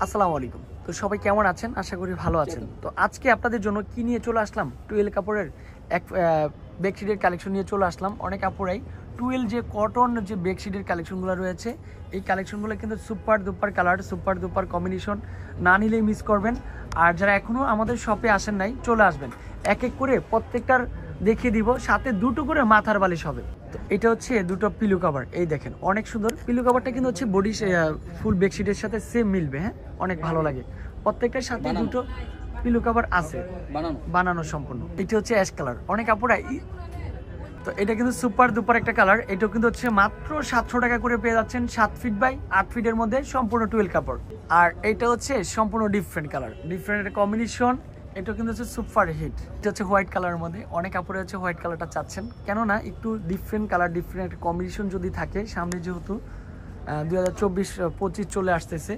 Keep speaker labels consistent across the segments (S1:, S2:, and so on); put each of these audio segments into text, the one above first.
S1: আসসালামু আলাইকুম। তো সবাই কেমন আছেন? আশা করি ভালো আছেন। তো আজকে আপনাদের জন্য কি নিয়ে চলে আসলাম, টুয়েল কাপড়ের এক বেডশিটের কালেকশন নিয়ে চলে আসলাম। অনেক আপুরাই টুয়েল যে কটন যে বেডশিটের কালেকশনগুলো রয়েছে, এই কালেকশনগুলো কিন্তু সুপার দুপার কালার, সুপার দুপার কম্বিনেশন, না নিলেই মিস করবেন। আর যারা এখনও আমাদের শপে আসেন নাই, চলে আসবেন। এক এক করে প্রত্যেকটার দেখিয়ে দিব, সাথে দুটো করে মাথার বালিশ হবে। তো এটা হচ্ছে দুটো পিলো কভার, এই দেখেন অনেক সুন্দর। পিলো কভারটা কিন্তু হচ্ছে বডি ফুল বেডশিটের সাথে সেম মিলবে, হ্যাঁ অনেক ভালো লাগে। প্রত্যেকটার সাথে দুটো পিলো কভার আছে, বানানো সম্পূর্ণ। এটা হচ্ছে অ্যাশ কালার, অনেক আপুরা। তো এটা কিন্তু সুপার দুপার একটা কালার। এটা কিন্তু হচ্ছে মাত্র 700 টাকা করে পেয়ে যাচ্ছেন, 7 ফিট বাই 8 ফিটের মধ্যে সম্পূর্ণ টুয়েল কাপড়। আর এটা হচ্ছে সম্পূর্ণ ডিফারেন্ট কালার, ডিফারেন্ট কম্বিনেশন। এটা কিন্তু হচ্ছে সুপার হিট। এটা হচ্ছে হোয়াইট কালারের মধ্যে, অনেক কাপড়ে হচ্ছে হোয়াইট কালারটা চাচ্ছেন, কেননা একটু ডিফারেন্ট কালার, ডিফারেন্ট কম্বিনেশন যদি থাকে। সামনে যেহেতু 2024-25 চলে আসতেছে,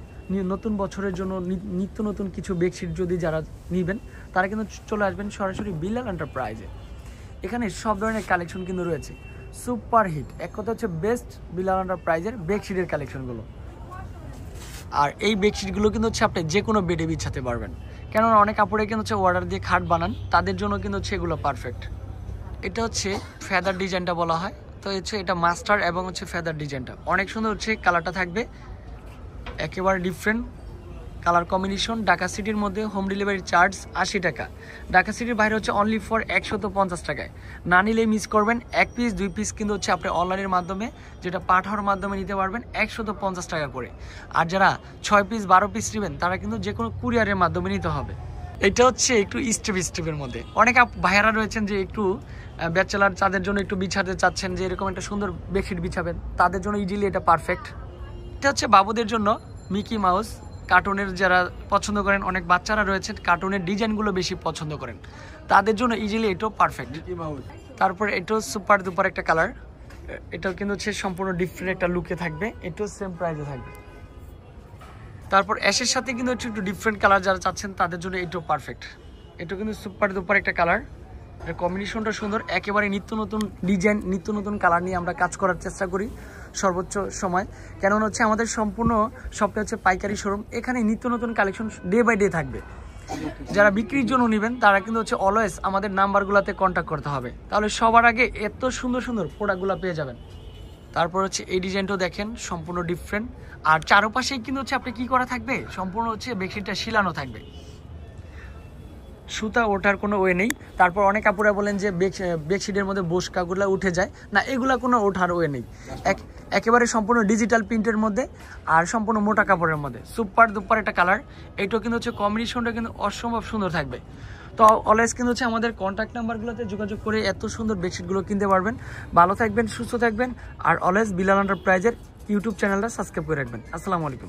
S1: নতুন বছরের জন্য নিত্য নতুন কিছু বেডশিট যদি যারা নেবেন, তারা কিন্তু চলে আসবেন সরাসরি বিলাল এন্টারপ্রাইজে। এখানে সব ধরনের কালেকশন কিন্তু রয়েছে, সুপার হিট। এক কথা হচ্ছে বেস্ট বিলাল এন্টারপ্রাইজের বেডশিটের কালেকশনগুলো। আর এই বেডশিটগুলো কিন্তু হচ্ছে আপনি যে কোনো বেডে বিছাতে পারবেন, কেননা অনেক কাপড়ে কিন্তু হচ্ছে অর্ডার দিয়ে খাট বানান, তাদের জন্য কিন্তু হচ্ছে এগুলো পারফেক্ট। এটা হচ্ছে ফেদার ডিজাইনটা বলা হয়। তো হচ্ছে এটা মাস্টার এবং হচ্ছে ফেদার ডিজাইনটা অনেক সুন্দর হচ্ছে, কালারটা থাকবে একেবারে ডিফারেন্ট কালার কম্বিনেশন। ঢাকা সিটির মধ্যে হোম ডেলিভারি চার্জ 80 টাকা, ঢাকা সিটির বাইরে হচ্ছে অনলি ফর 150 টাকায়। না নিলেই মিস করবেন। 1 পিস 2 পিস কিন্তু হচ্ছে আপনি অনলাইনের মাধ্যমে, যেটা পাঠানোর মাধ্যমে নিতে পারবেন 150 টাকা করে। আর যারা 6 পিস 12 পিস নেবেন, তারা কিন্তু যে কোনো কুরিয়ারের মাধ্যমে নিতে হবে। এটা হচ্ছে একটু স্টেপের মধ্যে। অনেক ভাইয়ারা রয়েছেন যে একটু ব্যাচেলার, তাদের জন্য একটু বিছাতে চাচ্ছেন, যে এরকম একটা সুন্দর বেডশিট বিছাবেন, তাদের জন্য ইজিলি এটা পারফেক্ট। এটা হচ্ছে বাবুদের জন্য মিকি মাউস কার্টুনের, যারা পছন্দ করেন, অনেক বাচ্চারা রয়েছেন কার্টুনের ডিজাইনগুলো বেশি পছন্দ করেন, তাদের জন্য ইজিলি এটাও পারফেক্ট। তারপর এটাও সুপার দুপার একটা কালার। এটাও কিন্তু হচ্ছে সম্পূর্ণ ডিফারেন্ট একটা লুকে থাকবে, এটাও সেম প্রাইসে থাকবে। তারপর অ্যাশের সাথে কিন্তু একটু ডিফারেন্ট কালার যারা চাচ্ছেন, তাদের জন্য এটাও পারফেক্ট। এটা কিন্তু সুপার দুপার একটা কালার, এর কম্বিনেশনটা সুন্দর। একেবারে নিত্য নতুন ডিজাইন, নিত্য নতুন কালার নিয়ে আমরা কাজ করার চেষ্টা করি সর্বোচ্চ সময়, কেননা হচ্ছে আমাদের সম্পূর্ণ সবটা হচ্ছে পাইকারি শোরুম। এখানে নিত্য নতুন কালেকশন ডে বাই ডে থাকবে। যারা বিক্রির জন্য নেবেন, তারা কিন্তু হচ্ছে অলওয়েজ আমাদের নাম্বারগুলোতে কন্ট্যাক্ট করতে হবে, তাহলে সবার আগে এত সুন্দর সুন্দর প্রোডাক্টগুলো পেয়ে যাবেন। তারপর হচ্ছে এই ডিজাইনটাও দেখেন, সম্পূর্ণ ডিফারেন্ট। আর চারপাশেই কিন্তু হচ্ছে আপনি কি করা থাকবে, সম্পূর্ণ হচ্ছে বেডশিটটা শিলানো থাকবে, সুতা ওঠার কোনো ওয়ে নেই। তারপর অনেক কাপড়ে বলেন যে বেডশিটের মধ্যে বোসকাগুলো উঠে যায়, না এগুলা কোনো ওঠার ওয়ে নেই। একেবারে সম্পূর্ণ ডিজিটাল প্রিন্টের মধ্যে আর সম্পূর্ণ মোটা কাপড়ের মধ্যে সুপার দুপার একটা কালার। এইটাও কিন্তু হচ্ছে কম্বিনেশনটা কিন্তু অসম্ভব সুন্দর থাকবে। তো অলওয়েজ কিন্তু হচ্ছে আমাদের কন্ট্যাক্ট নাম্বারগুলোতে যোগাযোগ করে এত সুন্দর বেডশিটগুলো কিনতে পারবেন। ভালো থাকবেন, সুস্থ থাকবেন, আর অলওয়েজ বিলাল এন্টারপ্রাইজের ইউটিউব চ্যানেলটা সাবস্ক্রাইব করে রাখবেন। আসসালামু আলাইকুম।